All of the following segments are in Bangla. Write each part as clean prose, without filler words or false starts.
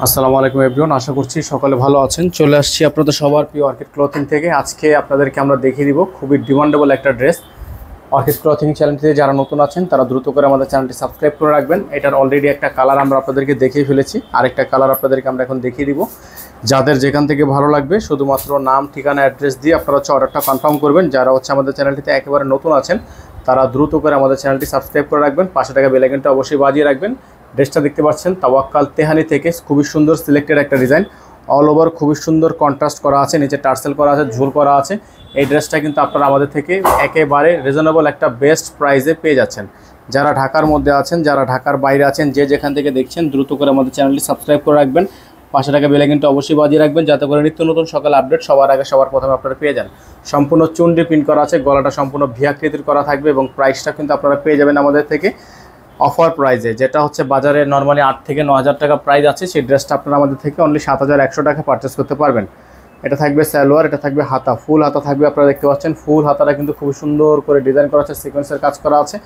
আসসালামু আলাইকুম এভরিওয়ান, আশা করছি সকালে ভালো আছেন। চলে আসছি আপনাদের সবার প্রিয় অর্কিড ক্লথিং থেকে। আজকে আপনাদেরকে আমরা দেখিয়ে দিব খুবই ডিমান্ডেবল একটা ড্রেস। অর্কিড ক্লথিং চ্যানেলটিতে যারা নতুন আছেন তারা দ্রুত করে আমাদের চ্যানেলটি সাবস্ক্রাইব করে রাখবেন। এটার অলরেডি একটা কালার আমরা আপনাদেরকে দেখিয়ে ফেলেছি, আরেকটা কালার আপনাদেরকে আমরা এখন দেখিয়ে দিব। যাদের যেখান থেকে ভালো লাগবে শুধুমাত্র নাম, ঠিকানা, অ্যাড্রেস দিয়ে আপনারা হচ্ছে অর্ডারটা কনফার্ম করবেন। যারা হচ্ছে আমাদের চ্যানেলটিতে একেবারে নতুন আছেন তারা দ্রুত করে আমাদের চ্যানেলটি সাবস্ক্রাইব করে রাখবেন, পাশে টাকা বেল আইকনটা অবশ্যই বাজিয়ে রাখবেন। ড্রেসটা দেখতে পাচ্ছেন তাওয়াক্কাল তেহানি থেকে, খুবই সুন্দর সিলেক্টেড একটা ডিজাইন। অল ওভার খুবই সুন্দর কন্ট্রাস্ট করা আছে, নিচে টার্সেল করা আছে, ঝুল করা আছে। এই ড্রেসটা কিন্তু আপনারা আমাদের থেকে একেবারে রিজনেবল একটা বেস্ট প্রাইসে পেয়ে যাচ্ছেন। যারা ঢাকার মধ্যে আছেন, যারা ঢাকার বাইরে আছেন, যে যেখান থেকে দেখছেন দ্রুত করে আমাদের চ্যানেলটি সাবস্ক্রাইব করে রাখবেন, পাশে টাকা বেল আইকনটা অবশ্যই বাজিয়ে রাখবেন, যাতে করে নিত্য নতুন সকাল আপডেট সবার আগে সবার প্রথমে আপনারা পেয়ে যান। সম্পূর্ণ চুন্ডি প্রিন্ট করা আছে, গলাটা সম্পূর্ণ ভিআকৃতির করা থাকবে এবং প্রাইসটা কিন্তু আপনারা পেয়ে যাবেন আমাদের থেকে অফার প্রাইজে, যেটা হচ্ছে বাজারে নর্মালি 8 থেকে 9,000 টাকা প্রাইস আছে। সেই ড্রেসটা আপনারা আমাদের থেকে অনলি 7,100 টাকা পারচেস করতে পারবেন। এটা থাকবে সালোয়ার, এটা থাকবে হাতা, ফুল হাতা থাকবে। আপনারা দেখতে পাচ্ছেন ফুল হাতাটা কিন্তু খুব সুন্দর করে ডিজাইন করা আছে, সিকোয়েন্সের কাজ করা আছে।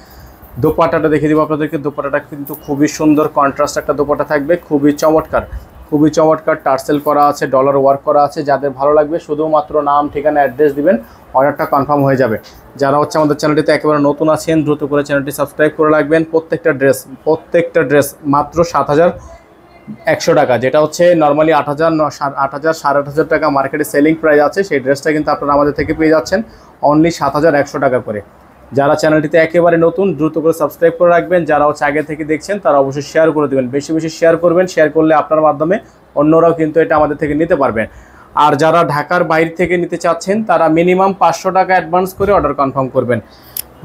দোপাট্টাটা দেখিয়ে দিব আপনাদেরকে। দোপাট্টাটা কিন্তু খুবই সুন্দর কন্ট্রাস্ট একটা দোপাট্টা থাকবে, খুবই চমৎকার, খুবই চমৎকার। টার্সেল করা আছে, ডলার ওয়ার্ক করা আছে। যাদের ভালো লাগবে শুধুমাত্র নাম, ঠিকানা, অ্যাড্রেস দিবেন, অর্ডারটা কনফার্ম হয়ে যাবে। যারা হচ্ছে আমাদের চ্যানেলটিতে একেবারে নতুন আছেন দ্রুত করে চ্যানেলটি সাবস্ক্রাইব করে রাখবেন। প্রত্যেকটা ড্রেস মাত্র 7,100 টাকা, যেটা হচ্ছে নর্মালি 8,000, 8,000 টাকা মার্কেটে সেলিং প্রাইস আছে। সেই ড্রেসটা কিন্তু আপনারা আমাদের থেকে পেয়ে যাচ্ছেন অনলি 7,100 টাকা করে। যারা চ্যানেলটিতে একেবারে নতুন দ্রুত করে সাবস্ক্রাইব করে রাখবেন। যারা হচ্ছে আগে থেকে দেখছেন তারা অবশ্যই শেয়ার করে দেবেন, বেশি বেশি শেয়ার করবেন। শেয়ার করলে আপনার মাধ্যমে অন্যরাও কিন্তু এটা আমাদের থেকে নিতে পারবেন। আর যারা ঢাকার বাইরে থেকে নিতে চাচ্ছেন তারা মিনিমাম 500 টাকা অ্যাডভান্স করে অর্ডার কনফার্ম করবেন।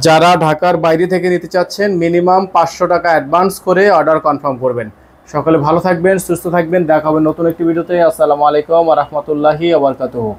যারা ঢাকার বাইরে থেকে নিতে চাচ্ছেন মিনিমাম 500 টাকা অ্যাডভান্স করে অর্ডার কনফার্ম করবেন। সকলে ভালো থাকবেন, সুস্থ থাকবেন। দেখা হবে নতুন একটি ভিডিওতে। আসসালামু আলাইকুম ওয়া রাহমাতুল্লাহি ওয়া বারাকাতুহু।